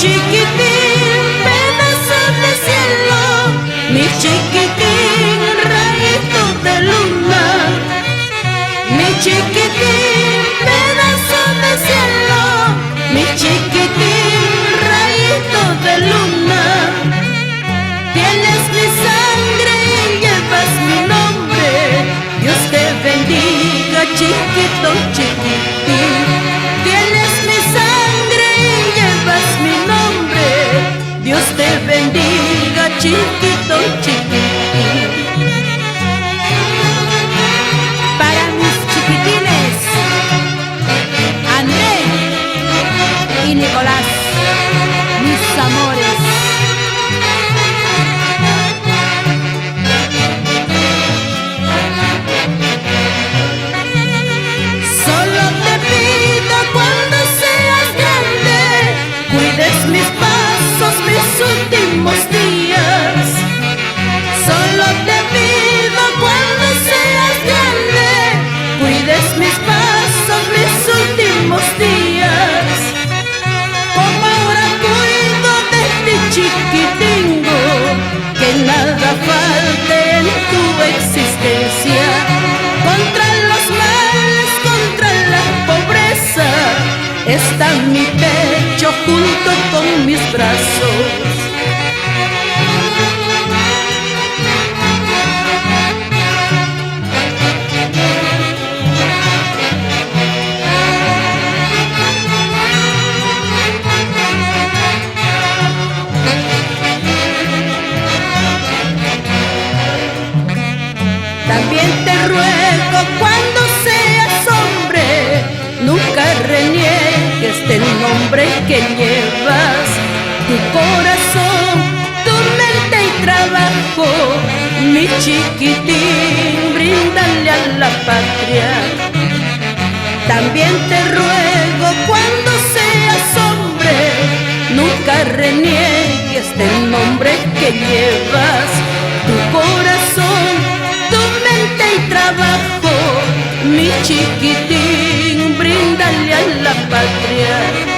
chiquitín, pedazo de cielo, mi chiquitín, rayito de luna, mi chiquitín, pedazo de cielo, mi chiquitín, rayito de luna. Tienes mi sangre y llevas mi nombre, Dios te bendiga, chiquito, chiquitín. Tienes mi sangre y llevas mi nombre, Dios te bendiga, chiquito, chiquitín. Para mis chiquitines, André y Nicolás, mis amores. Mis pasos, mis últimos días. Solo te pido cuando seas grande, cuides mis pasos, mis últimos días. Como ahora cuido de ti, chiquitingo, que nada falte en tu existencia. Contra los males, contra la pobreza, está mi pecho junto con mis brazos. También te ruego cuando seas hombre, nunca reniegues del nombre que llevas. Tu corazón, tu mente y trabajo, mi chiquitín, bríndale a la patria. También te ruego cuando seas hombre, nunca reniegues del nombre que llevas. Tu corazón, tu mente y trabajo, mi chiquitín, bríndale a la patria.